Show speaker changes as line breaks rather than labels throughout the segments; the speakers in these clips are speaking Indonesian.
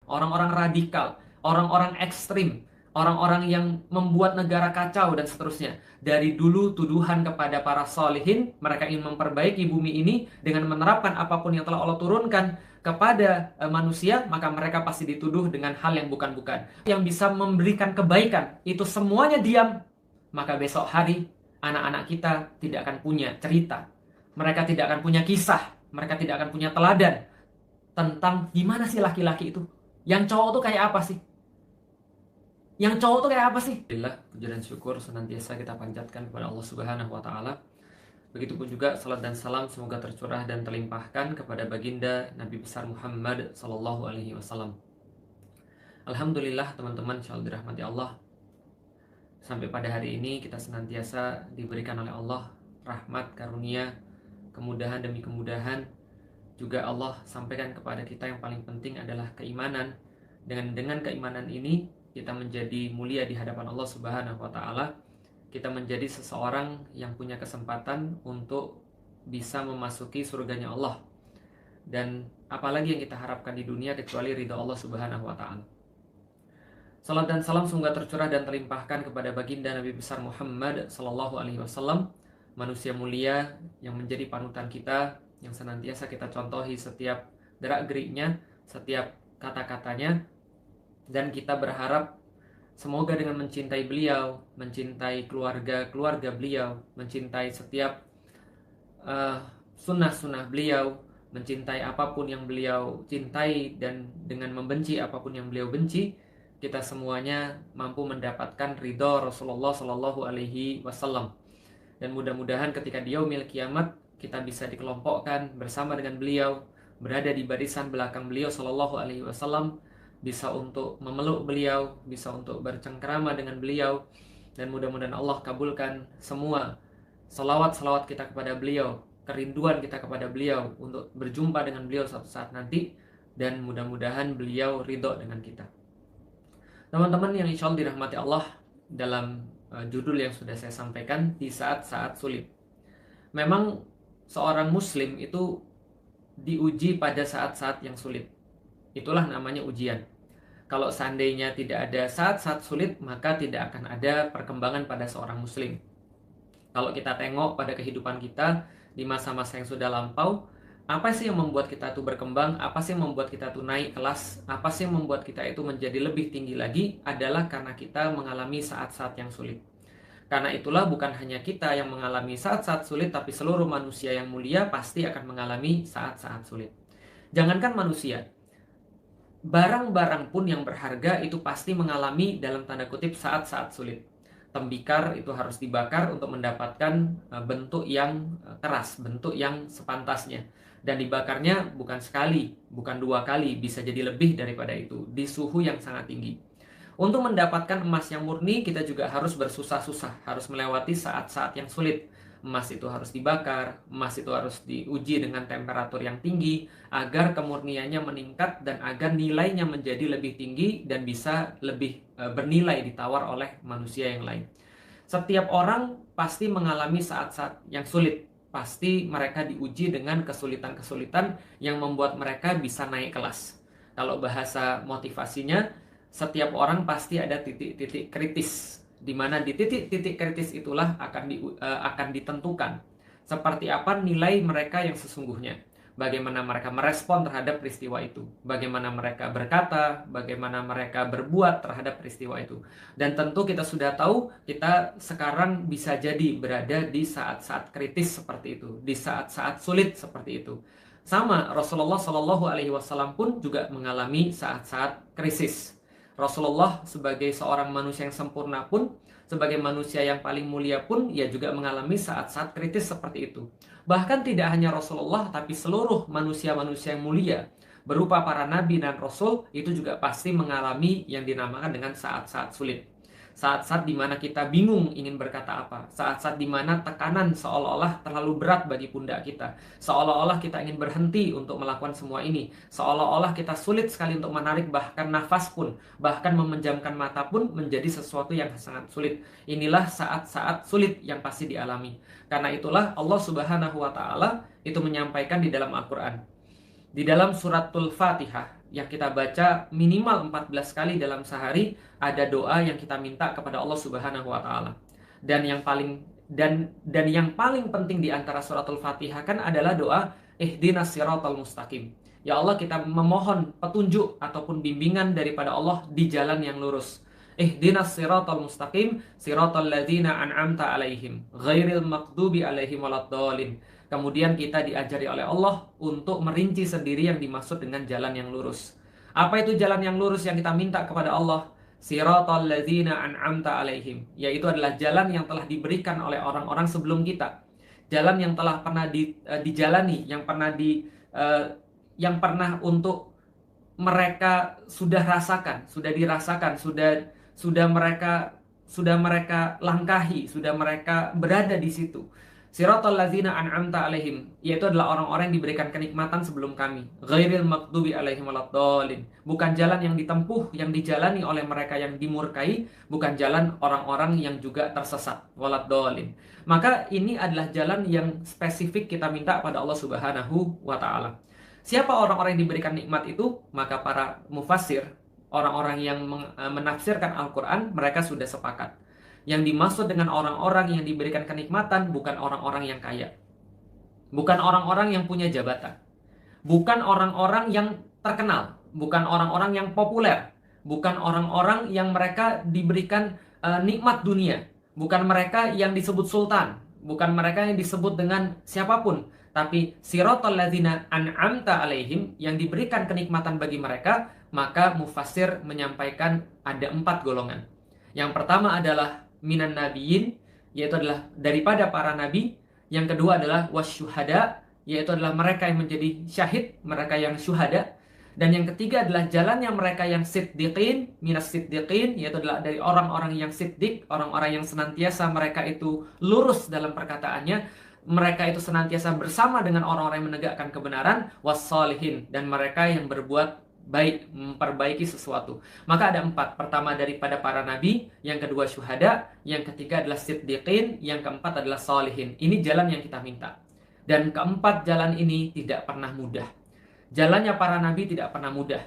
orang-orang radikal, orang-orang ekstrim, orang-orang yang membuat negara kacau dan seterusnya. Dari dulu tuduhan kepada para solihin, mereka ingin memperbaiki bumi ini dengan menerapkan apapun yang telah Allah turunkan kepada manusia, maka mereka pasti dituduh dengan hal yang bukan-bukan. Yang bisa memberikan kebaikan, itu semuanya diam, maka besok hari anak-anak kita tidak akan punya cerita. Mereka tidak akan punya kisah, mereka tidak akan punya teladan tentang gimana sih laki-laki itu. Yang cowok tuh kayak apa sih? Yang cowok tuh kayak apa sih? Alhamdulillah, puji dan syukur senantiasa kita panjatkan kepada Allah Subhanahu wa taala. Begitupun juga salat dan salam semoga tercurah dan terlimpahkan kepada baginda Nabi besar Muhammad sallallahu alaihi wasallam. Alhamdulillah teman-teman, insyaallah dirahmati Allah. Sampai pada hari ini kita senantiasa diberikan oleh Allah rahmat, karunia, kemudahan demi kemudahan. Juga Allah sampaikan kepada kita yang paling penting adalah keimanan. Dengan keimanan ini kita menjadi mulia di hadapan Allah Subhanahu wa taala. Kita menjadi seseorang yang punya kesempatan untuk bisa memasuki surganya Allah. Dan apalagi yang kita harapkan di dunia kecuali ridha Allah Subhanahu wa taala. Salat dan salam semoga tercurah dan terlimpahkan kepada baginda Nabi besar Muhammad sallallahu alaihi wasallam, manusia mulia yang menjadi panutan kita, yang senantiasa kita contohi setiap gerak-geriknya, setiap kata-katanya, dan kita berharap semoga dengan mencintai beliau, mencintai keluarga beliau, mencintai setiap sunnah-sunnah beliau, mencintai apapun yang beliau cintai, dan dengan membenci apapun yang beliau benci, kita semuanya mampu mendapatkan ridho Rasulullah Shallallahu Alaihi Wasallam. Dan mudah-mudahan ketika di yaumil kiamat kita bisa dikelompokkan bersama dengan beliau, berada di barisan belakang beliau Shallallahu Alaihi Wasallam, bisa untuk memeluk beliau, bisa untuk bercengkrama dengan beliau, dan mudah-mudahan Allah kabulkan semua salawat-salawat kita kepada beliau, kerinduan kita kepada beliau untuk berjumpa dengan beliau suatu saat nanti, dan mudah-mudahan beliau ridho dengan kita. Teman-teman yang insya Allah dirahmati Allah, dalam judul yang sudah saya sampaikan, di saat-saat sulit. Memang seorang muslim itu diuji pada saat-saat yang sulit. Itulah namanya ujian. Kalau seandainya tidak ada saat-saat sulit, maka tidak akan ada perkembangan pada seorang muslim. Kalau kita tengok pada kehidupan kita di masa-masa yang sudah lampau, apa sih yang membuat kita itu berkembang? Apa sih yang membuat kita itu naik kelas? Apa sih yang membuat kita itu menjadi lebih tinggi lagi? Adalah karena kita mengalami saat-saat yang sulit. Karena itulah bukan hanya kita yang mengalami saat-saat sulit, tapi seluruh manusia yang mulia pasti akan mengalami saat-saat sulit. Jangankan manusia, barang-barang pun yang berharga itu pasti mengalami dalam tanda kutip saat-saat sulit. Tembikar itu harus dibakar untuk mendapatkan bentuk yang keras, bentuk yang sepantasnya. Dan dibakarnya bukan sekali, bukan 2 kali, bisa jadi lebih daripada itu, di suhu yang sangat tinggi. Untuk mendapatkan emas yang murni, kita juga harus bersusah-susah, harus melewati saat-saat yang sulit. Emas itu harus dibakar, emas itu harus diuji dengan temperatur yang tinggi, agar kemurniannya meningkat dan agar nilainya menjadi lebih tinggi dan bisa lebih bernilai ditawar oleh manusia yang lain. Setiap orang pasti mengalami saat-saat yang sulit. Pasti mereka diuji dengan kesulitan-kesulitan yang membuat mereka bisa naik kelas. Kalau bahasa motivasinya, setiap orang pasti ada titik-titik kritis, di mana di titik-titik kritis itulah akan ditentukan seperti apa nilai mereka yang sesungguhnya. Bagaimana mereka merespon terhadap peristiwa itu, bagaimana mereka berkata, bagaimana mereka berbuat terhadap peristiwa itu. Dan tentu kita sudah tahu, kita sekarang bisa jadi berada di saat-saat kritis seperti itu, di saat-saat sulit seperti itu. Sama, Rasulullah Shallallahu Alaihi Wasallam pun juga mengalami saat-saat krisis. Rasulullah sebagai seorang manusia yang sempurna pun, sebagai manusia yang paling mulia pun, ia juga mengalami saat-saat kritis seperti itu. Bahkan tidak hanya Rasulullah, tapi seluruh manusia-manusia yang mulia, berupa para nabi dan rasul, itu juga pasti mengalami yang dinamakan dengan saat-saat sulit. Saat-saat dimana kita bingung ingin berkata apa. Saat-saat dimana tekanan seolah-olah terlalu berat bagi pundak kita. Seolah-olah kita ingin berhenti untuk melakukan semua ini. Seolah-olah kita sulit sekali untuk menarik bahkan nafas pun. Bahkan memejamkan mata pun menjadi sesuatu yang sangat sulit. Inilah saat-saat sulit yang pasti dialami. Karena itulah Allah Subhanahu wa Ta'ala itu menyampaikan di dalam Al-Quran. Di dalam suratul Fatihah, yang kita baca minimal 14 kali dalam sehari, ada doa yang kita minta kepada Allah Subhanahu wa taala. Dan yang paling yang paling penting di antara suratul Fatihah kan adalah doa ihdinas siratal mustaqim. Ya Allah, kita memohon petunjuk ataupun bimbingan daripada Allah di jalan yang lurus. Ihdinas siratal mustaqim, siratal ladzina an'amta alaihim, ghairil maghdubi alaihim waladdallin. Kemudian kita diajari oleh Allah untuk merinci sendiri yang dimaksud dengan jalan yang lurus. Apa itu jalan yang lurus yang kita minta kepada Allah? Siratal ladzina an'amta alaihim, yaitu adalah jalan yang telah diberikan oleh orang-orang sebelum kita. Jalan yang telah pernah dijalani, yang pernah untuk mereka sudah rasakan, sudah dirasakan, sudah mereka langkahi, sudah mereka berada di situ. Siratal ladzina an'amta alaihim, yaitu adalah orang-orang yang diberikan kenikmatan sebelum kami. Ghairil maghdubi alaihim waladdallin. Bukan jalan yang ditempuh, yang dijalani oleh mereka yang dimurkai, bukan jalan orang-orang yang juga tersesat. Waladdallin. Maka ini adalah jalan yang spesifik kita minta pada Allah Subhanahu wa taala. Siapa orang-orang yang diberikan nikmat itu? Maka para mufassir, orang-orang yang menafsirkan Al-Quran, mereka sudah sepakat. Yang dimaksud dengan orang-orang yang diberikan kenikmatan bukan orang-orang yang kaya, bukan orang-orang yang punya jabatan, bukan orang-orang yang terkenal, bukan orang-orang yang populer, bukan orang-orang yang mereka diberikan nikmat dunia, bukan mereka yang disebut sultan, bukan mereka yang disebut dengan siapapun, tapi siratal ladzina an'amta alaihim, yang diberikan kenikmatan bagi mereka. Maka mufassir menyampaikan ada 4 golongan. Yang pertama adalah minan nabiyyin, yaitu adalah daripada para nabi. Yang kedua adalah wasyuhada, yaitu adalah mereka yang menjadi syahid, mereka yang syuhada. Dan yang ketiga adalah jalannya mereka yang siddiqin, minas siddiqin, yaitu adalah dari orang-orang yang siddiq, orang-orang yang senantiasa mereka itu lurus dalam perkataannya, mereka itu senantiasa bersama dengan orang-orang yang menegakkan kebenaran, wassalihin, dan mereka yang berbuat baik, memperbaiki sesuatu. Maka ada 4. Pertama daripada para nabi, yang kedua syuhada, yang ketiga adalah siddiqin, yang keempat adalah salihin. Ini jalan yang kita minta. Dan keempat jalan ini tidak pernah mudah. Jalannya para nabi tidak pernah mudah.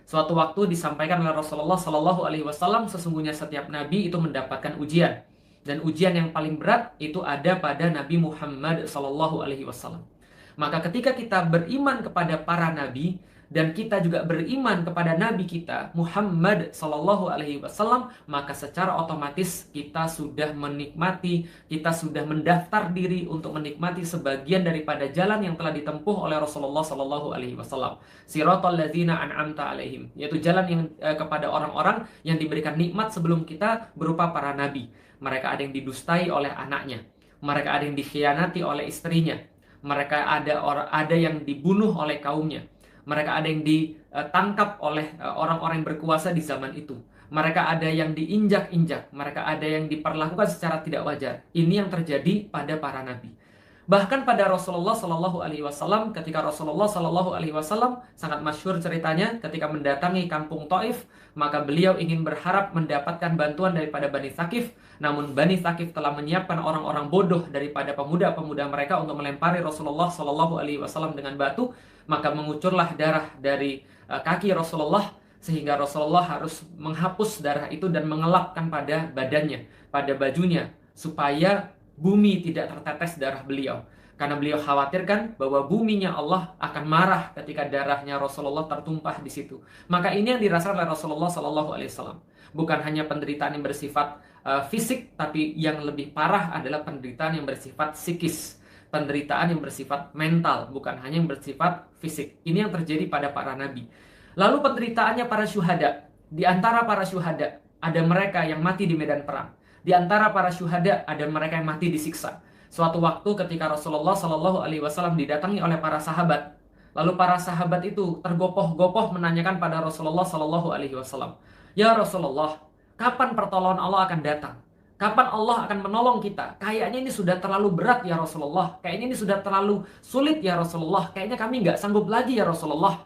Suatu waktu disampaikan oleh Rasulullah Shallallahu Alaihi Wasallam, sesungguhnya setiap nabi itu mendapatkan ujian. Dan ujian yang paling berat itu ada pada Nabi Muhammad Shallallahu Alaihi Wasallam. Maka ketika kita beriman kepada para nabi, dan kita juga beriman kepada Nabi kita Muhammad Sallallahu Alaihi Wasallam, maka secara otomatis kita sudah menikmati, kita sudah mendaftar diri untuk menikmati sebagian daripada jalan yang telah ditempuh oleh Rasulullah Sallallahu Alaihi Wasallam. Siratal ladzina an'amta alaihim, yaitu jalan yang kepada orang-orang yang diberikan nikmat sebelum kita berupa para nabi. Mereka ada yang didustai oleh anaknya, mereka ada yang dikhianati oleh istrinya, mereka ada yang dibunuh oleh kaumnya. Mereka ada yang ditangkap oleh orang-orang yang berkuasa di zaman itu. Mereka ada yang diinjak-injak. Mereka ada yang diperlakukan secara tidak wajar. Ini yang terjadi pada para nabi. Bahkan pada Rasulullah Shallallahu Alaihi Wasallam, ketika Rasulullah Shallallahu Alaihi Wasallam sangat masyhur ceritanya, ketika mendatangi kampung Taif, maka beliau ingin berharap mendapatkan bantuan daripada Bani Thaqif. Namun Bani Thaqif telah menyiapkan orang-orang bodoh daripada pemuda-pemuda mereka untuk melempari Rasulullah Shallallahu Alaihi Wasallam dengan batu. Maka mengucurlah darah dari kaki Rasulullah, sehingga Rasulullah harus menghapus darah itu dan mengelapkan pada badannya, pada bajunya, supaya bumi tidak tertetes darah beliau. Karena beliau khawatirkan bahwa buminya Allah akan marah ketika darahnya Rasulullah tertumpah di situ. Maka ini yang dirasakan oleh Rasulullah Sallallahu Alaihi Wasallam. Bukan hanya penderitaan yang bersifat fisik, tapi yang lebih parah adalah penderitaan yang bersifat psikis. Penderitaan yang bersifat mental, bukan hanya yang bersifat fisik. Ini yang terjadi pada para nabi. Lalu penderitaannya para syuhada. Di antara para syuhada ada mereka yang mati di medan perang. Di antara para syuhada ada mereka yang mati disiksa. Suatu waktu ketika Rasulullah Shallallahu Alaihi Wasallam didatangi oleh para sahabat, lalu para sahabat itu tergopoh-gopoh menanyakan pada Rasulullah Shallallahu Alaihi Wasallam, ya Rasulullah, kapan pertolongan Allah akan datang? Kapan Allah akan menolong kita? Kayaknya ini sudah terlalu berat ya Rasulullah. Kayaknya ini sudah terlalu sulit ya Rasulullah. Kayaknya kami nggak sanggup lagi ya Rasulullah.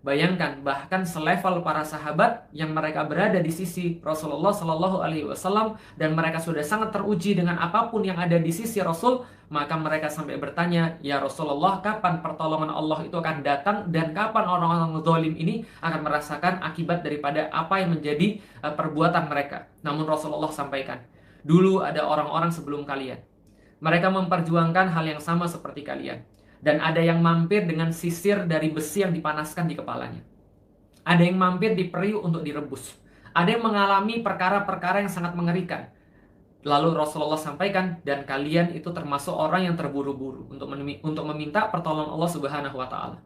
Bayangkan, bahkan selevel para sahabat yang mereka berada di sisi Rasulullah Shallallahu Alaihi Wasallam dan mereka sudah sangat teruji dengan apapun yang ada di sisi Rasul, maka mereka sampai bertanya, ya Rasulullah, kapan pertolongan Allah itu akan datang dan kapan orang-orang zalim ini akan merasakan akibat daripada apa yang menjadi perbuatan mereka. Namun Rasulullah sampaikan, dulu ada orang-orang sebelum kalian. Mereka memperjuangkan hal yang sama seperti kalian. Dan ada yang mampir dengan sisir dari besi yang dipanaskan di kepalanya. Ada yang mampir di periuk untuk direbus. Ada yang mengalami perkara-perkara yang sangat mengerikan. Lalu Rasulullah sampaikan, dan kalian itu termasuk orang yang terburu-buru untuk meminta pertolongan Allah Subhanahu wa Ta'ala.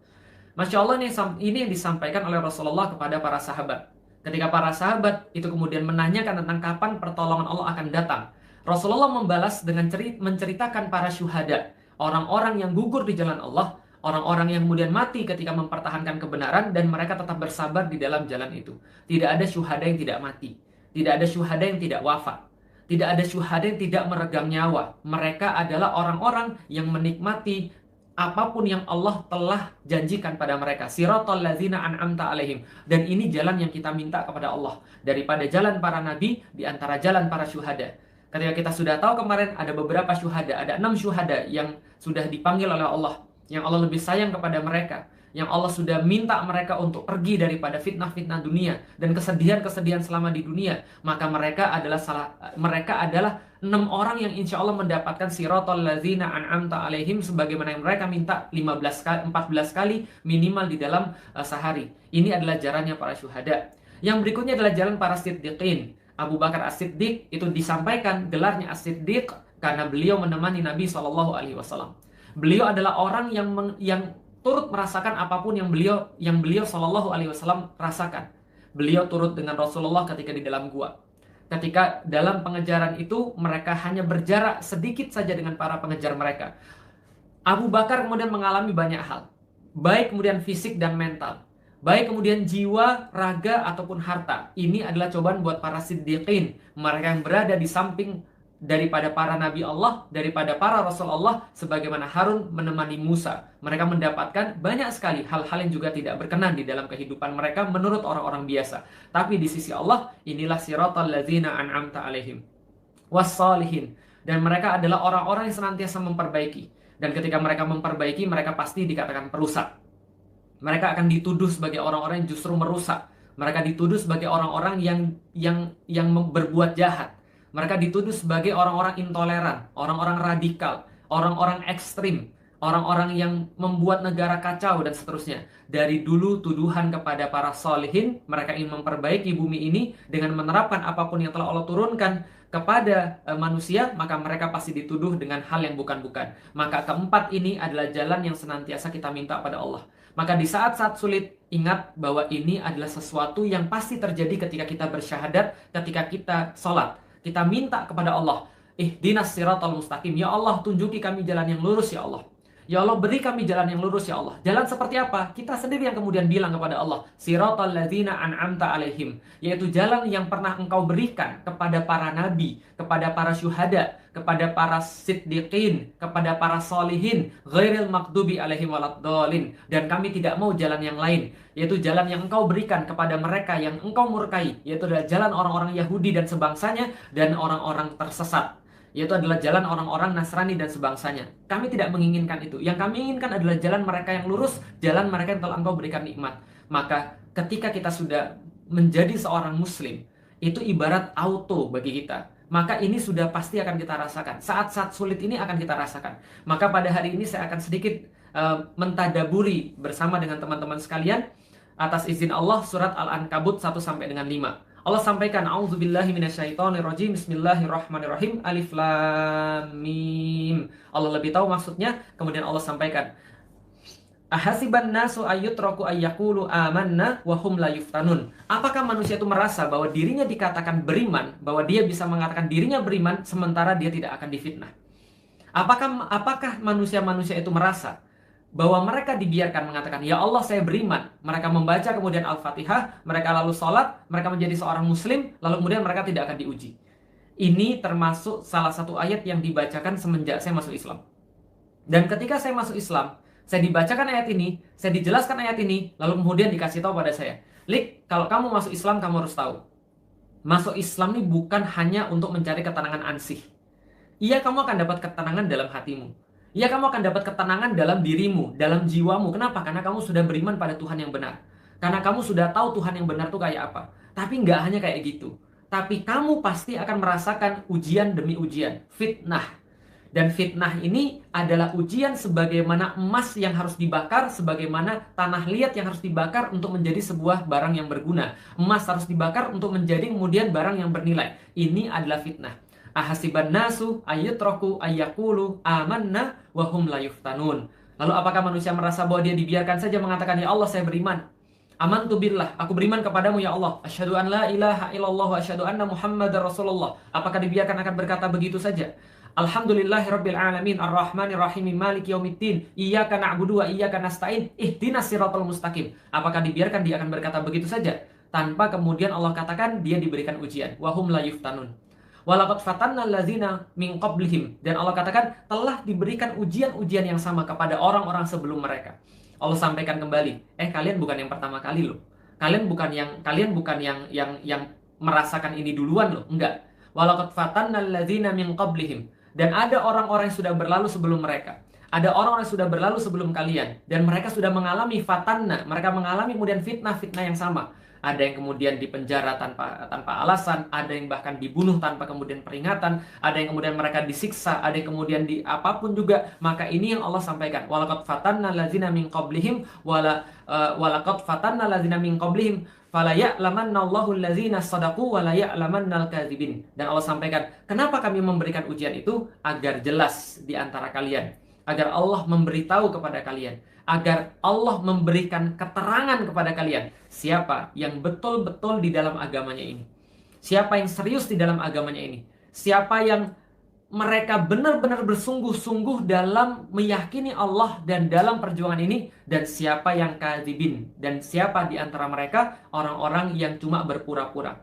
Masya Allah, ini yang disampaikan oleh Rasulullah kepada para sahabat. Ketika para sahabat itu kemudian menanyakan tentang kapan pertolongan Allah akan datang, Rasulullah membalas dengan menceritakan para syuhada, orang-orang yang gugur di jalan Allah, orang-orang yang kemudian mati ketika mempertahankan kebenaran dan mereka tetap bersabar di dalam jalan itu. Tidak ada syuhada yang tidak mati, tidak ada syuhada yang tidak wafat, tidak ada syuhada yang tidak meregang nyawa. Mereka adalah orang-orang yang menikmati apapun yang Allah telah janjikan pada mereka. Siratal ladzina an'amta alaihim. Dan ini jalan yang kita minta kepada Allah. Daripada jalan para nabi, di antara jalan para syuhada. Ketika kita sudah tahu kemarin ada beberapa syuhada, ada 6 syuhada yang sudah dipanggil oleh Allah, yang Allah lebih sayang kepada mereka, yang Allah sudah minta mereka untuk pergi daripada fitnah-fitnah dunia dan kesedihan-kesedihan selama di dunia, maka mereka adalah 6 orang yang insya Allah mendapatkan siratal ladzina an'amta alaihim, sebagaimana yang mereka minta 14 kali minimal di dalam sehari. Ini adalah jalannya para syuhada. Yang berikutnya adalah jalan para siddiqin. Abu Bakar As-Siddiq itu disampaikan gelarnya As-Siddiq karena beliau menemani Nabi SAW. Beliau adalah orang yang turut merasakan apapun yang beliau SAW rasakan. Beliau turut dengan Rasulullah ketika di dalam gua. Ketika dalam pengejaran itu mereka hanya berjarak sedikit saja dengan para pengejar mereka. Abu Bakar kemudian mengalami banyak hal, baik kemudian fisik dan mental, baik kemudian jiwa, raga, ataupun harta. Ini adalah cobaan buat para siddiqin. Mereka yang berada di samping daripada para nabi Allah, daripada para rasul Allah, sebagaimana Harun menemani Musa. Mereka mendapatkan banyak sekali hal-hal yang juga tidak berkenan di dalam kehidupan mereka menurut orang-orang biasa. Tapi di sisi Allah, inilah siratal ladzina an'amta alaihim wassalihin. Dan mereka adalah orang-orang yang senantiasa memperbaiki. Dan ketika mereka memperbaiki, mereka pasti dikatakan perusak. Mereka akan dituduh sebagai orang-orang yang justru merusak. Mereka dituduh sebagai orang-orang yang berbuat jahat. Mereka dituduh sebagai orang-orang intoleran, orang-orang radikal, orang-orang ekstrim, orang-orang yang membuat negara kacau dan seterusnya. Dari dulu tuduhan kepada para solihin, mereka ingin memperbaiki bumi ini dengan menerapkan apapun yang telah Allah turunkan kepada manusia, maka mereka pasti dituduh dengan hal yang bukan-bukan. Maka keempat ini adalah jalan yang senantiasa kita minta pada Allah. Maka di saat-saat sulit, ingat bahwa ini adalah sesuatu yang pasti terjadi ketika kita bersyahadat, ketika kita sholat. Kita minta kepada Allah, ihdinas siratal mustaqim. Ya Allah, tunjuki kami jalan yang lurus ya Allah. Ya Allah, beri kami jalan yang lurus ya Allah. Jalan seperti apa? Kita sendiri yang kemudian bilang kepada Allah, siratal ladzina an'amta alaihim, yaitu jalan yang pernah engkau berikan kepada para nabi, kepada para syuhada, kepada para siddiqin, kepada para solihin, ghairil maghdubi alaihim waladdallin. Dan kami tidak mau jalan yang lain, yaitu jalan yang engkau berikan kepada mereka yang engkau murkai, yaitu adalah jalan orang-orang Yahudi dan sebangsanya dan orang-orang tersesat, yaitu adalah jalan orang-orang Nasrani dan sebangsanya. Kami tidak menginginkan itu. Yang kami inginkan adalah jalan mereka yang lurus, jalan mereka yang telah engkau berikan nikmat. Maka ketika kita sudah menjadi seorang muslim, itu ibarat auto bagi kita. Maka ini sudah pasti akan kita rasakan. Saat-saat sulit ini akan kita rasakan. Maka pada hari ini saya akan sedikit mentadaburi bersama dengan teman-teman sekalian atas izin Allah surat Al-Ankabut 1 sampai dengan 5. Allah sampaikan, a'udzubillahi minasyaitonirrajim, bismillahirrahmanirrahim, alif lam mim. Allah lebih tahu maksudnya. Kemudian Allah sampaikan, ahasiban nasu ayyutraku ayyaqulu amanna wa hum la yuftanun. Apakah manusia itu merasa bahwa dirinya dikatakan beriman, bahwa dia bisa mengatakan dirinya beriman sementara dia tidak akan difitnah? Apakah manusia-manusia itu merasa bahwa mereka dibiarkan mengatakan, ya Allah saya beriman, mereka membaca kemudian Al-Fatihah, mereka lalu sholat, mereka menjadi seorang muslim, lalu kemudian mereka tidak akan diuji? Ini termasuk salah satu ayat yang dibacakan semenjak saya masuk Islam. Dan ketika saya masuk Islam, Saya dibacakan ayat ini, saya dijelaskan ayat ini, lalu kemudian dikasih tahu pada saya, Lik, kalau kamu masuk Islam, kamu harus tahu. Masuk Islam ini bukan hanya untuk mencari ketenangan ansih. Iya, kamu akan dapat ketenangan dalam hatimu. Iya, kamu akan dapat ketenangan dalam dirimu, dalam jiwamu. Kenapa? Karena kamu sudah beriman pada Tuhan yang benar. Karena kamu sudah tahu Tuhan yang benar itu kayak apa. Tapi nggak hanya kayak gitu. Tapi kamu pasti akan merasakan ujian demi ujian. Fitnah. Dan fitnah ini adalah ujian sebagaimana emas yang harus dibakar, sebagaimana tanah liat yang harus dibakar untuk menjadi sebuah barang yang berguna. Emas harus dibakar untuk menjadi kemudian barang yang bernilai. Ini adalah fitnah. Ahasiban nasu ayyutraku ayyakulu amanna wahum la yuftanun. Lalu apakah manusia merasa bahwa dia dibiarkan saja mengatakan, ya Allah saya beriman. Amantu billah, aku beriman kepadamu ya Allah. Asyhadu an la ilaha illallah wa asyhadu anna Muhammadar Rasulullah. Apakah dibiarkan akan berkata begitu saja? Alhamdulillahirabbil alamin arrahmanir rahim maliki yaumiddin iyyaka na'budu wa iyyaka nasta'in ihdinas siratal mustaqim. Apakah dibiarkan dia akan berkata begitu saja tanpa kemudian Allah katakan dia diberikan ujian? Wahum la yuftanun. Walaqad fatanna allazina min qablihim, dan Allah katakan telah diberikan ujian-ujian yang sama kepada orang-orang sebelum mereka. Allah sampaikan kembali, kalian bukan yang pertama kali loh. Kalian bukan yang merasakan ini duluan loh, enggak. Walaqad fatanna allazina min qablihim. Dan ada orang-orang yang sudah berlalu sebelum mereka. Ada orang-orang yang sudah berlalu sebelum kalian. Dan mereka sudah mengalami fatanna. Mereka mengalami kemudian fitnah-fitnah yang sama. Ada yang kemudian dipenjara tanpa alasan. Ada yang bahkan dibunuh tanpa kemudian peringatan. Ada yang kemudian mereka disiksa. Ada yang kemudian apapun juga. Maka ini yang Allah sampaikan. Walaqad fatanna allazina min qablihim. Walaqad fatanna allazina min qablihim. Fala ya'lamannallahu allazina shadaqu wa la ya'lamannal kadzibin. Dan Allah sampaikan, kenapa kami memberikan ujian itu? Agar jelas di antara kalian, agar Allah memberitahu kepada kalian, agar Allah memberikan keterangan kepada kalian siapa yang betul-betul di dalam agamanya ini, siapa yang serius di dalam agamanya ini, siapa yang mereka benar-benar bersungguh-sungguh dalam meyakini Allah dan dalam perjuangan ini, dan siapa yang kadzibin, dan siapa di antara mereka orang-orang yang cuma berpura-pura,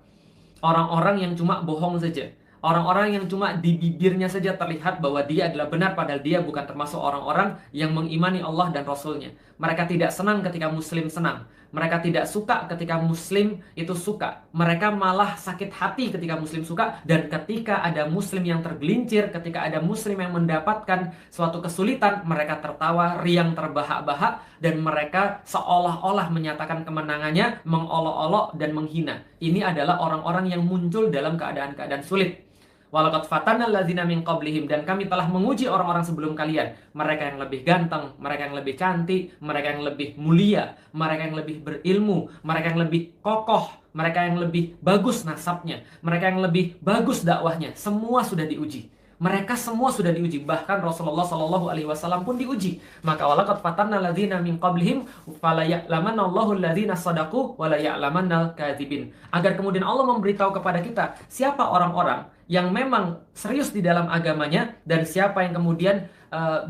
orang-orang yang cuma bohong saja, orang-orang yang cuma di bibirnya saja terlihat bahwa dia adalah benar padahal dia bukan termasuk orang-orang yang mengimani Allah dan Rasulnya. Mereka tidak senang ketika Muslim senang. Mereka tidak suka ketika Muslim itu suka. Mereka malah sakit hati ketika Muslim suka. Dan ketika ada Muslim yang tergelincir, ketika ada Muslim yang mendapatkan suatu kesulitan, mereka tertawa, riang terbahak-bahak, dan mereka seolah-olah menyatakan kemenangannya, mengolok-olok dan menghina. Ini adalah orang-orang yang muncul dalam keadaan-keadaan sulit. Walaqad fatanna allazina min qablihim, dan kami telah menguji orang-orang sebelum kalian. Mereka yang lebih ganteng, mereka yang lebih cantik, mereka yang lebih mulia, mereka yang lebih berilmu, mereka yang lebih kokoh, mereka yang lebih bagus nasabnya, mereka yang lebih bagus dakwahnya. Semua sudah diuji. Mereka semua sudah diuji, bahkan Rasulullah Shallallahu Alaihi Wasallam pun diuji. Maka walaqad fatanna allazina min qablihim fala ya'lamannallahu allazina shadaqu wa la ya'lamannal kadzibin. Agar kemudian Allah memberitahu kepada kita siapa orang-orang yang memang serius di dalam agamanya dan siapa yang kemudian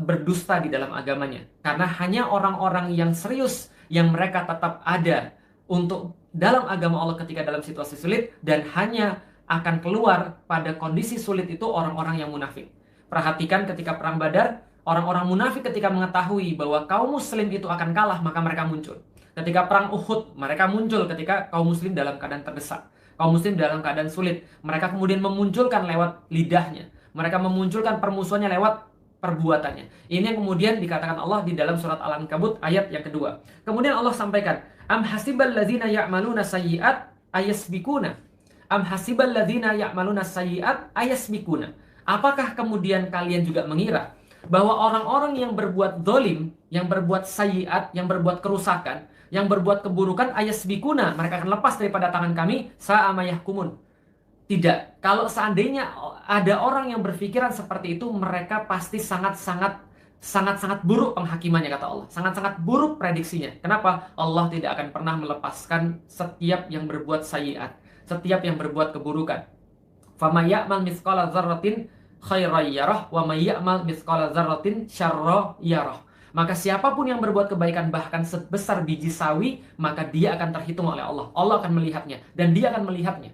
berdusta di dalam agamanya. Karena hanya orang-orang yang serius yang mereka tetap ada untuk dalam agama Allah ketika dalam situasi sulit, dan hanya akan keluar pada kondisi sulit itu orang-orang yang munafik. Perhatikan ketika perang Badar, orang-orang munafik ketika mengetahui bahwa kaum muslim itu akan kalah, maka mereka muncul. Ketika perang Uhud, mereka muncul ketika kaum muslim dalam keadaan terdesak, kaum muslim dalam keadaan sulit. Mereka kemudian memunculkan lewat lidahnya. Mereka memunculkan permusuhannya lewat perbuatannya. Ini yang kemudian dikatakan Allah di dalam surat Al-Ankabut ayat yang kedua. Kemudian Allah sampaikan, am hasibal ladzina ya'maluna sayyi'at ayasbikuna. Am hasibal ladzina ya'maluna sayyi'at ayasbikuna. Apakah kemudian kalian juga mengira bahwa orang-orang yang berbuat zalim, yang berbuat sayyi'at, yang berbuat kerusakan, yang berbuat keburukan, ayasbikuna, mereka akan lepas daripada tangan kami, sa'a ma yahkumun. Tidak. Kalau seandainya ada orang yang berpikiran seperti itu, mereka pasti sangat-sangat buruk penghakimannya, kata Allah. Sangat-sangat buruk prediksinya. Kenapa? Allah tidak akan pernah melepaskan setiap yang berbuat sayyi'at, setiap yang berbuat keburukan. Faman ya'mal mithqala dzarratin khairan yarah wa may ya'mal mithqala dzarratin syarran yarah. Maka siapapun yang berbuat kebaikan bahkan sebesar biji sawi, maka dia akan terhitung oleh Allah. Allah akan melihatnya dan dia akan melihatnya.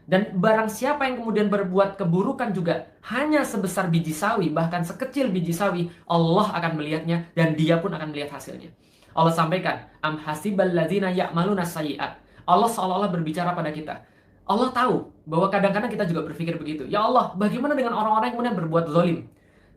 Dan barang siapa yang kemudian berbuat keburukan juga hanya sebesar biji sawi, bahkan sekecil biji sawi, Allah akan melihatnya dan dia pun akan melihat hasilnya. Allah sampaikan, am hasibal ladzina ya'maluna sayyi'at. Allah seolah-olah berbicara pada kita. Allah tahu bahwa kadang-kadang kita juga berpikir begitu. Ya Allah, bagaimana dengan orang-orang yang kemudian berbuat zalim?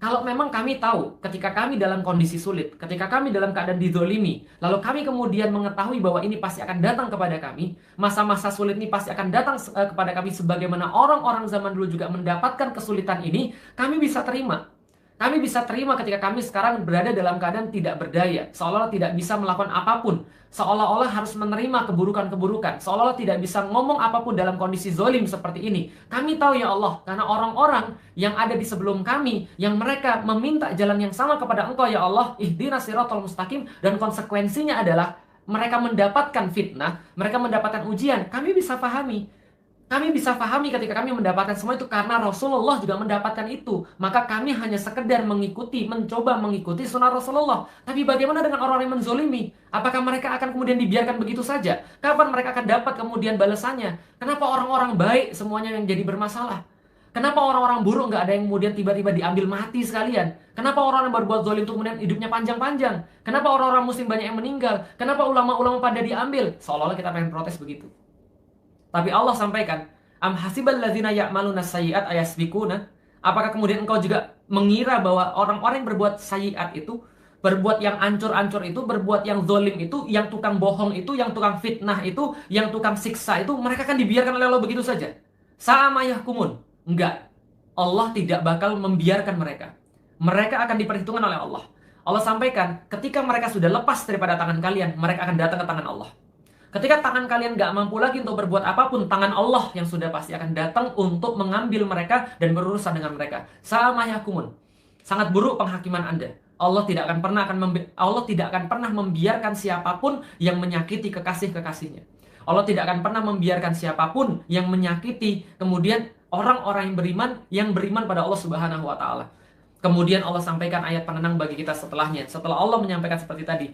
Kalau memang kami tahu, ketika kami dalam kondisi sulit, ketika kami dalam keadaan dizolimi, lalu kami kemudian mengetahui bahwa ini pasti akan datang kepada kami, masa-masa sulit ini pasti akan datang kepada kami sebagaimana orang-orang zaman dulu juga mendapatkan kesulitan ini, kami bisa terima. Kami bisa terima ketika kami sekarang berada dalam keadaan tidak berdaya, seolah-olah tidak bisa melakukan apapun, seolah-olah harus menerima keburukan-keburukan, seolah-olah tidak bisa ngomong apapun dalam kondisi zolim seperti ini. Kami tahu ya Allah, karena orang-orang yang ada di sebelum kami, yang mereka meminta jalan yang sama kepada Engkau ya Allah, ihdinas siratal mustaqim, dan konsekuensinya adalah mereka mendapatkan fitnah, mereka mendapatkan ujian. Kami bisa pahami. Kami bisa pahami ketika kami mendapatkan semua itu karena Rasulullah juga mendapatkan itu. Maka kami hanya sekedar mengikuti, mencoba mengikuti sunnah Rasulullah. Tapi bagaimana dengan orang yang menzolimi? Apakah mereka akan kemudian dibiarkan begitu saja? Kapan mereka akan dapat kemudian balasannya? Kenapa orang-orang baik semuanya yang jadi bermasalah? Kenapa orang-orang buruk nggak ada yang kemudian tiba-tiba diambil mati sekalian? Kenapa orang yang berbuat zalim itu kemudian hidupnya panjang-panjang? Kenapa orang-orang muslim banyak yang meninggal? Kenapa ulama-ulama pada diambil? Seolah-olah kita pengen protes begitu. Tapi Allah sampaikan, am hasibal ladzina ya'maluna sayyi'at ayasbiquna? Apakah kemudian engkau juga mengira bahwa orang-orang yang berbuat sayyi'at itu, berbuat yang ancur-ancur itu, berbuat yang zalim itu, yang tukang bohong itu, yang tukang fitnah itu, yang tukang siksa itu, mereka akan dibiarkan oleh Allah begitu saja? Sama yahkumun. Enggak. Allah tidak bakal membiarkan mereka. Mereka akan diperhitungkan oleh Allah. Allah sampaikan, ketika mereka sudah lepas daripada tangan kalian, mereka akan datang ke tangan Allah. Ketika tangan kalian gak mampu lagi untuk berbuat apapun, tangan Allah yang sudah pasti akan datang untuk mengambil mereka dan berurusan dengan mereka. Sama yahkumun. Sangat buruk penghakiman Anda. Allah tidak akan pernah membiarkan siapapun yang menyakiti kekasih-kekasihnya. Allah tidak akan pernah membiarkan siapapun yang menyakiti kemudian orang-orang yang beriman pada Allah Subhanahu wa taala. Kemudian Allah sampaikan ayat penenang bagi kita setelahnya. Setelah Allah menyampaikan seperti tadi,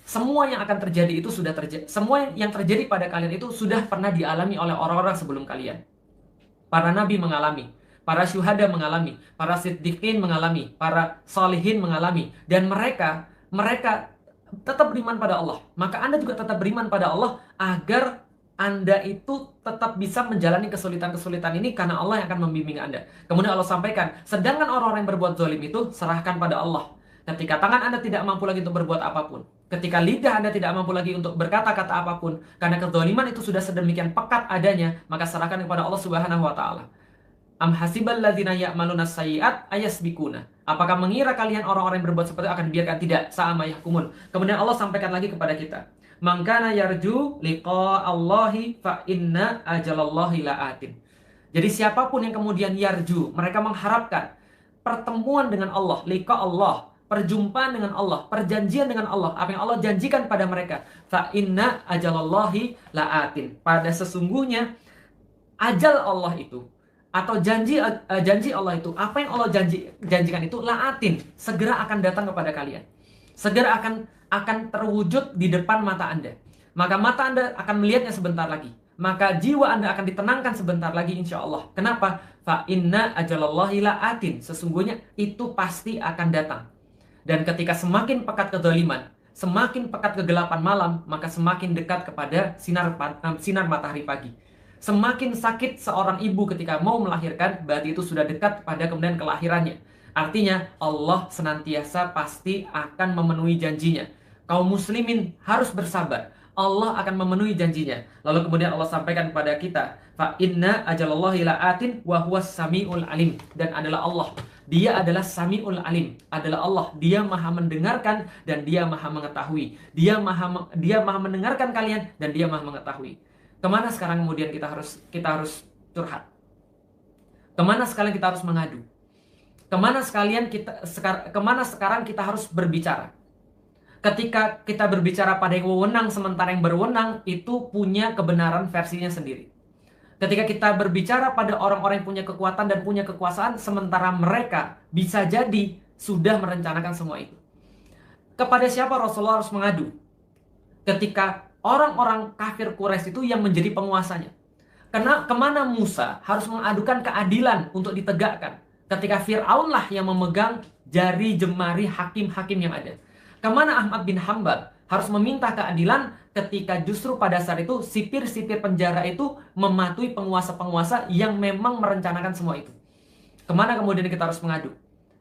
semua yang akan terjadi itu sudah terjadi. Semua yang terjadi pada kalian itu sudah pernah dialami oleh orang-orang sebelum kalian. Para nabi mengalami, para syuhada mengalami, para siddiqin mengalami, para salihin mengalami, dan mereka tetap beriman pada Allah. Maka Anda juga tetap beriman pada Allah agar Anda itu tetap bisa menjalani kesulitan-kesulitan ini karena Allah yang akan membimbing Anda. Kemudian Allah sampaikan, sedangkan orang-orang yang berbuat zalim itu serahkan pada Allah. Ketika tangan Anda tidak mampu lagi untuk berbuat apapun, ketika lidah Anda tidak mampu lagi untuk berkata-kata apapun, karena kezaliman itu sudah sedemikian pekat adanya, maka serahkan kepada Allah Subhanahu wa taala. Am hasibal ladzina ya'maluna sayyi'at ayasbiquna? Apakah mengira kalian orang-orang yang berbuat seperti itu akan dibiarkan? Tidak, sama yahkumun. Kemudian Allah sampaikan lagi kepada kita, man kana yarju liqa'allahi fa inna ajalallahi la'atin. Jadi siapapun yang kemudian yarju, mereka mengharapkan pertemuan dengan Allah, liqa Allah, perjumpaan dengan Allah, perjanjian dengan Allah, apa yang Allah janjikan pada mereka. Fa inna ajalallahi la'atin. Pada sesungguhnya ajal Allah itu atau janji Allah itu, apa yang Allah janjikan itu la'atin, segera akan datang kepada kalian. Segera akan terwujud di depan mata Anda. Maka mata Anda akan melihatnya sebentar lagi. Maka jiwa Anda akan ditenangkan sebentar lagi insya Allah. Kenapa? Fa inna ajalallahi la'atin. Sesungguhnya itu pasti akan datang. Dan ketika semakin pekat kezaliman, semakin pekat kegelapan malam, maka semakin dekat kepada sinar matahari pagi. Semakin sakit seorang ibu ketika mau melahirkan, berarti itu sudah dekat pada kemudian kelahirannya. Artinya Allah senantiasa pasti akan memenuhi janjinya. Kaum muslimin harus bersabar. Allah akan memenuhi janjinya. Lalu kemudian Allah sampaikan kepada kita, fa inna ajalallahi la'atin wa huwas samiul alim. Dan adalah Allah, Dia adalah Sami'ul Alim, adalah Allah. Dia maha mendengarkan dan Dia maha mengetahui. Dia maha mendengarkan kalian dan Dia maha mengetahui. Kemana sekarang kemudian kita harus curhat? Kemana sekarang kita harus mengadu? Kemana sekarang kita harus berbicara? Ketika kita berbicara pada yang wewenang, sementara yang berwenang itu punya kebenaran versinya sendiri. Ketika kita berbicara pada orang-orang yang punya kekuatan dan punya kekuasaan, sementara mereka bisa jadi sudah merencanakan semua itu. Kepada siapa Rasulullah harus mengadu? Ketika orang-orang kafir Quraisy itu yang menjadi penguasanya. Kemana Musa harus mengadukan keadilan untuk ditegakkan? Ketika Fir'aunlah yang memegang jari jemari hakim-hakim yang ada. Kemana Ahmad bin Hanbal harus meminta keadilan ketika justru pada saat itu sipir-sipir penjara itu mematuhi penguasa-penguasa yang memang merencanakan semua itu. Kemana kemudian kita harus mengadu?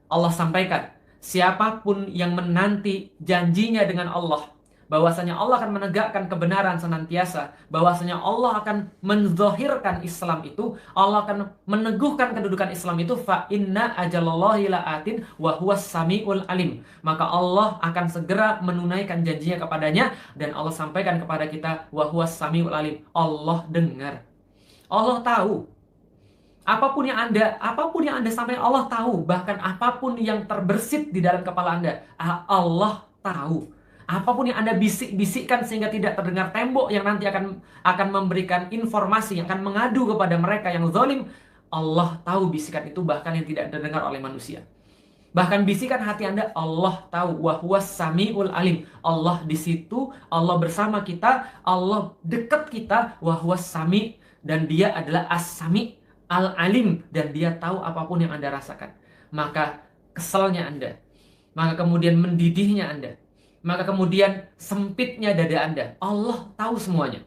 Allah sampaikan, siapapun yang menanti janjinya dengan Allah, bahwasanya Allah akan menegakkan kebenaran senantiasa, bahwasanya Allah akan menzahirkan Islam itu, Allah akan meneguhkan kedudukan Islam itu, fa inna ajalallahi la'atin wa huwas samiul alim. Maka Allah akan segera menunaikan janjinya kepadanya, dan Allah sampaikan kepada kita, wa huwas samiul alim. Allah dengar. Allah tahu. Apapun yang Anda sampaikan, Allah tahu. Bahkan apapun yang terbersit di dalam kepala Anda, Allah tahu. Apapun yang Anda bisik-bisikkan sehingga tidak terdengar tembok yang nanti akan memberikan informasi, yang akan mengadu kepada mereka yang zalim, Allah tahu bisikan itu, bahkan yang tidak terdengar oleh manusia. Bahkan bisikan hati Anda, Allah tahu. Wa huwas samiul alim. Allah di situ, Allah bersama kita, Allah dekat kita. Wa huwas sami, dan Dia adalah as-sami, al-alim, dan Dia tahu apapun yang Anda rasakan. Maka keselnya Anda, maka kemudian mendidihnya Anda, maka kemudian sempitnya dada Anda, Allah tahu semuanya.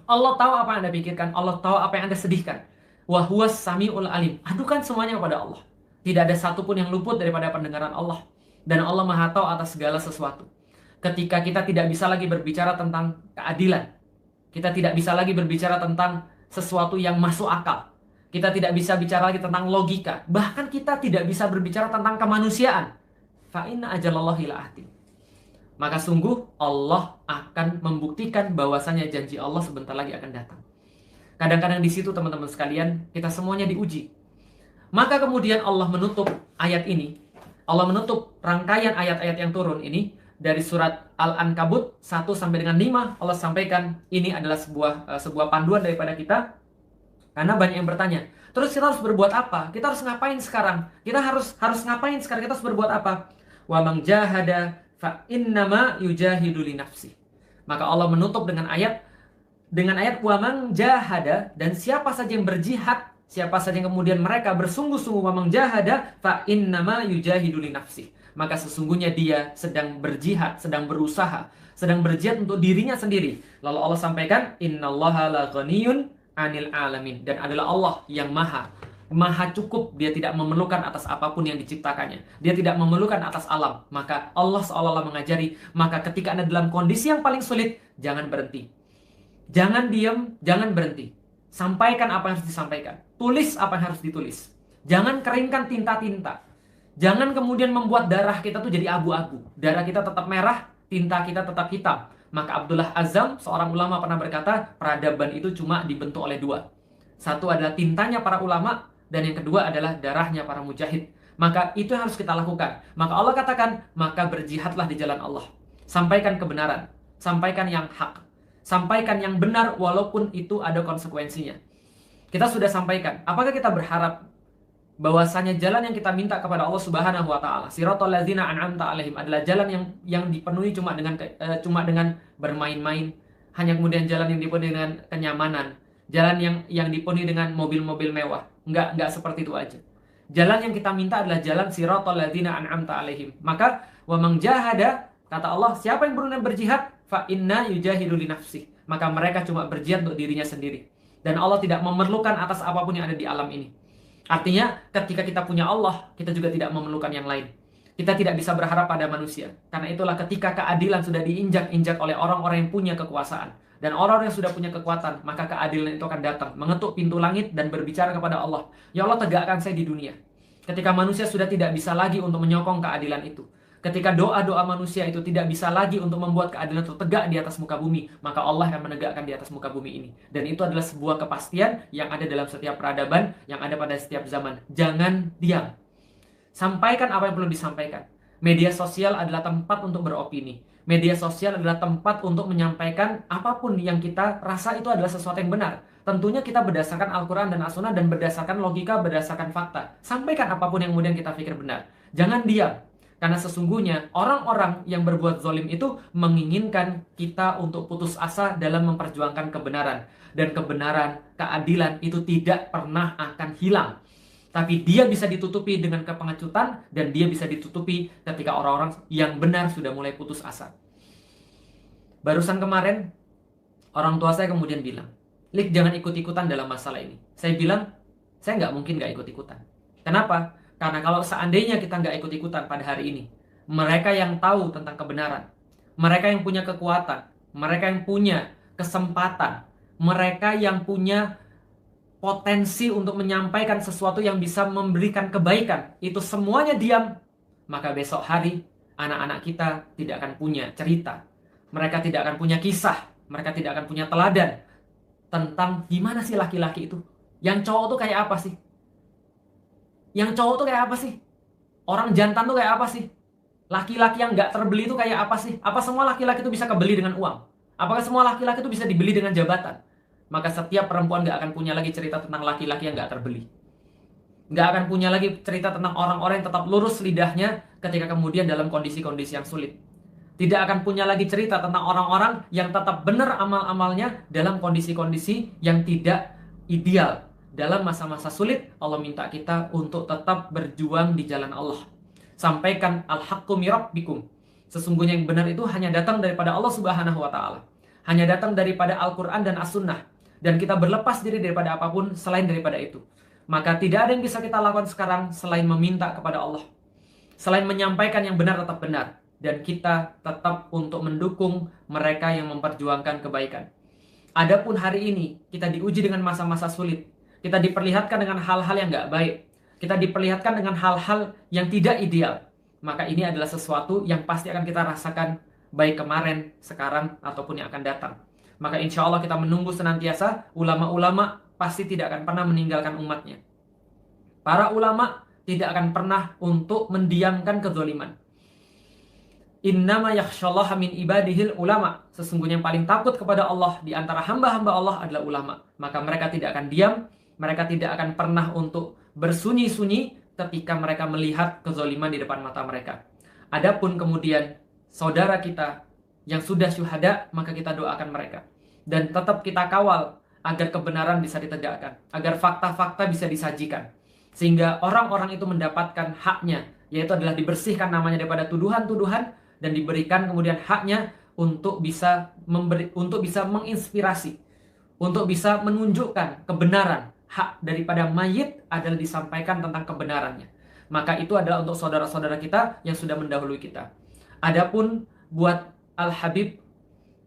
Allah tahu apa yang Anda pikirkan, Allah tahu apa yang Anda sedihkan. Wa huwas samiul alim. Adukan semuanya kepada Allah. Tidak ada satupun yang luput daripada pendengaran Allah. Dan Allah Maha tahu atas segala sesuatu. Ketika kita tidak bisa lagi berbicara tentang keadilan, kita tidak bisa lagi berbicara tentang sesuatu yang masuk akal, kita tidak bisa bicara lagi tentang logika. Bahkan kita tidak bisa berbicara tentang kemanusiaan. Fa inna ajalallahi la'atin. Maka sungguh Allah akan membuktikan bahwasanya janji Allah sebentar lagi akan datang. Kadang-kadang di situ teman-teman sekalian, kita semuanya diuji. Maka kemudian Allah menutup ayat ini. Allah menutup rangkaian ayat-ayat yang turun ini dari surat Al-Ankabut 1 sampai dengan 5. Allah sampaikan ini adalah sebuah panduan daripada kita. Karena banyak yang bertanya, terus kita harus berbuat apa? Kita harus ngapain sekarang? Kita harus ngapain sekarang? Kita harus berbuat apa? Wa man jahada fa innama yujahidu li nafsi. Maka Allah menutup dengan ayat wa man jahada, dan siapa saja yang berjihad, siapa saja yang kemudian mereka bersungguh-sungguh, wa man jahada fa innama yujahidu li nafsi. Maka sesungguhnya dia sedang berjihad, sedang berusaha, sedang berjihad untuk dirinya sendiri. Lalu Allah sampaikan, innallaha la ghaniyun anil alamin, dan adalah Allah yang maha cukup. Dia tidak memerlukan atas apapun yang diciptakannya. Dia tidak memerlukan atas alam. Maka Allah seolah-olah mengajari, maka ketika Anda dalam kondisi yang paling sulit, jangan berhenti, jangan diam, jangan berhenti. Sampaikan apa yang harus disampaikan, tulis apa yang harus ditulis. Jangan keringkan tinta-tinta. Jangan kemudian membuat darah kita tuh jadi abu-abu. Darah kita tetap merah, tinta kita tetap hitam. Maka Abdullah Azzam, seorang ulama, pernah berkata, peradaban itu cuma dibentuk oleh dua. Satu adalah tintanya para ulama, dan yang kedua adalah darahnya para mujahid. Maka itu yang harus kita lakukan. Maka Allah katakan, maka berjihadlah di jalan Allah. Sampaikan kebenaran, sampaikan yang hak, sampaikan yang benar walaupun itu ada konsekuensinya. Kita sudah sampaikan. Apakah kita berharap bahwasanya jalan yang kita minta kepada Allah Subhanahu wa taala, siratal ladzina an'amta alaihim, adalah jalan yang dipenuhi cuma dengan bermain-main, hanya kemudian jalan yang dipenuhi dengan kenyamanan, jalan yang dipenuhi dengan mobil-mobil mewah? Enggak seperti itu aja. Jalan yang kita minta adalah jalan siratal ladzina an'amta alaihim. Maka wa man jahada, kata Allah, siapa yang berusaha berjihad, fa inna yujahidu li nafsi, maka mereka cuma berjihad untuk dirinya sendiri. Dan Allah tidak memerlukan atas apapun yang ada di alam ini. Artinya ketika kita punya Allah, kita juga tidak memerlukan yang lain. Kita tidak bisa berharap pada manusia. Karena itulah ketika keadilan sudah diinjak-injak oleh orang-orang yang punya kekuasaan, dan orang-orang yang sudah punya kekuatan, maka keadilan itu akan datang, mengetuk pintu langit dan berbicara kepada Allah, ya Allah, tegakkan saya di dunia. Ketika manusia sudah tidak bisa lagi untuk menyokong keadilan itu, ketika doa-doa manusia itu tidak bisa lagi untuk membuat keadilan itu tegak di atas muka bumi, maka Allah akan menegakkan di atas muka bumi ini. Dan itu adalah sebuah kepastian yang ada dalam setiap peradaban, yang ada pada setiap zaman. Jangan diam. Sampaikan apa yang perlu disampaikan. Media sosial adalah tempat untuk beropini. Media sosial adalah tempat untuk menyampaikan apapun yang kita rasa itu adalah sesuatu yang benar. Tentunya kita berdasarkan Al-Quran dan As-Sunnah, dan berdasarkan logika, berdasarkan fakta. Sampaikan apapun yang kemudian kita pikir benar. Jangan diam. Karena sesungguhnya orang-orang yang berbuat zalim itu menginginkan kita untuk putus asa dalam memperjuangkan kebenaran. Dan kebenaran, keadilan itu tidak pernah akan hilang. Tapi dia bisa ditutupi dengan kepengecutan, dan dia bisa ditutupi ketika orang-orang yang benar sudah mulai putus asa. Barusan kemarin, orang tua saya kemudian bilang, "Lik, jangan ikut-ikutan dalam masalah ini." Saya bilang, saya nggak mungkin nggak ikut-ikutan. Kenapa? Karena kalau seandainya kita nggak ikut-ikutan pada hari ini, mereka yang tahu tentang kebenaran, mereka yang punya kekuatan, mereka yang punya kesempatan, mereka yang punya potensi untuk menyampaikan sesuatu yang bisa memberikan kebaikan, itu semuanya diam, maka besok hari anak-anak kita tidak akan punya cerita. Mereka tidak akan punya kisah, mereka tidak akan punya teladan tentang gimana sih laki-laki itu. Yang cowok tuh kayak apa sih? Yang cowok tuh kayak apa sih? Orang jantan tuh kayak apa sih? Laki-laki yang nggak terbeli tuh kayak apa sih? Apa semua laki-laki itu bisa kebeli dengan uang? Apakah semua laki-laki itu bisa dibeli dengan jabatan? Maka setiap perempuan nggak akan punya lagi cerita tentang laki-laki yang nggak terbeli. Nggak akan punya lagi cerita tentang orang-orang yang tetap lurus lidahnya ketika kemudian dalam kondisi-kondisi yang sulit. Tidak akan punya lagi cerita tentang orang-orang yang tetap benar amal-amalnya dalam kondisi-kondisi yang tidak ideal. Dalam masa-masa sulit, Allah minta kita untuk tetap berjuang di jalan Allah. Sampaikan al-haqqu min rabbikum. Sesungguhnya yang benar itu hanya datang daripada Allah Subhanahu wa taala. Hanya datang daripada Al-Qur'an dan As-Sunnah. Dan kita berlepas diri daripada apapun selain daripada itu. Maka tidak ada yang bisa kita lakukan sekarang selain meminta kepada Allah. Selain menyampaikan yang benar tetap benar. Dan kita tetap untuk mendukung mereka yang memperjuangkan kebaikan. Adapun hari ini kita diuji dengan masa-masa sulit. Kita diperlihatkan dengan hal-hal yang nggak baik. Kita diperlihatkan dengan hal-hal yang tidak ideal. Maka ini adalah sesuatu yang pasti akan kita rasakan baik kemarin, sekarang, ataupun yang akan datang. Maka insya Allah kita menunggu senantiasa. Ulama-ulama pasti tidak akan pernah meninggalkan umatnya. Para ulama tidak akan pernah untuk mendiamkan kezaliman. Innama yakhsyallaha min ibadihil ulama. Sesungguhnya yang paling takut kepada Allah di antara hamba-hamba Allah adalah ulama. Maka mereka tidak akan diam. Mereka tidak akan pernah untuk bersunyi-sunyi ketika mereka melihat kezaliman di depan mata mereka. Adapun kemudian saudara kita yang sudah syuhada, maka kita doakan mereka. Dan tetap kita kawal agar kebenaran bisa ditegakkan. Agar fakta-fakta bisa disajikan. Sehingga orang-orang itu mendapatkan haknya. Yaitu adalah dibersihkan namanya daripada tuduhan-tuduhan. Dan diberikan kemudian haknya untuk bisa menginspirasi. Untuk bisa menunjukkan kebenaran. Hak daripada mayit adalah disampaikan tentang kebenarannya. Maka itu adalah untuk saudara-saudara kita yang sudah mendahului kita. Adapun buat Al-Habib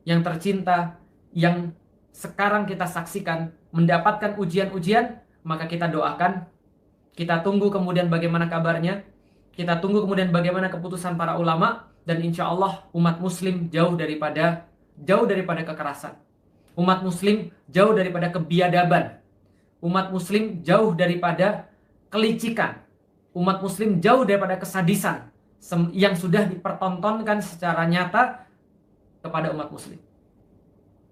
yang tercinta, yang sekarang kita saksikan mendapatkan ujian-ujian, maka kita doakan. Kita tunggu kemudian bagaimana kabarnya. Kita tunggu kemudian bagaimana keputusan para ulama. Dan insya Allah umat muslim jauh daripada kekerasan. Umat muslim jauh daripada kebiadaban. Umat muslim jauh daripada kelicikan. Umat muslim jauh daripada kesadisan yang sudah dipertontonkan secara nyata kepada umat muslim.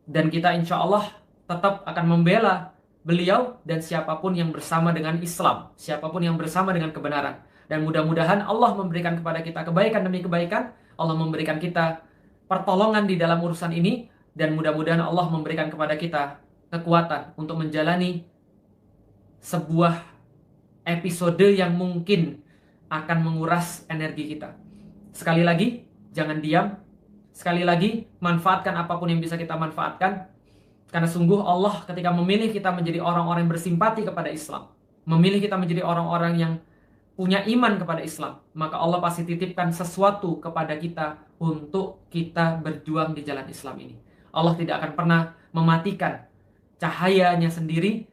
Dan kita insya Allah tetap akan membela beliau dan siapapun yang bersama dengan Islam, siapapun yang bersama dengan kebenaran. Dan mudah-mudahan Allah memberikan kepada kita kebaikan demi kebaikan. Allah memberikan kita pertolongan di dalam urusan ini. Dan mudah-mudahan Allah memberikan kepada kita kekuatan untuk menjalani sebuah episode yang mungkin akan menguras energi kita. Sekali lagi, jangan diam. Sekali lagi, manfaatkan apapun yang bisa kita manfaatkan. Karena sungguh Allah ketika memilih kita menjadi orang-orang yang bersimpati kepada Islam, memilih kita menjadi orang-orang yang punya iman kepada Islam, maka Allah pasti titipkan sesuatu kepada kita untuk kita berjuang di jalan Islam ini. Allah tidak akan pernah mematikan cahayanya sendiri.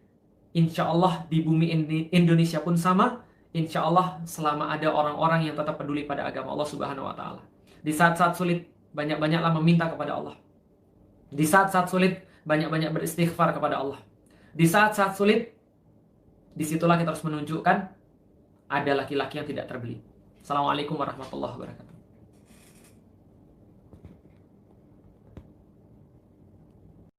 Insya Allah di bumi Indonesia pun sama. Insya Allah selama ada orang-orang yang tetap peduli pada agama Allah Subhanahu wa Ta'ala. Di saat-saat sulit, banyak-banyaklah meminta kepada Allah. Di saat-saat sulit, banyak-banyak beristighfar kepada Allah. Di saat-saat sulit, disitulah kita harus menunjukkan ada laki-laki yang tidak terbeli. Assalamualaikum warahmatullahi wabarakatuh.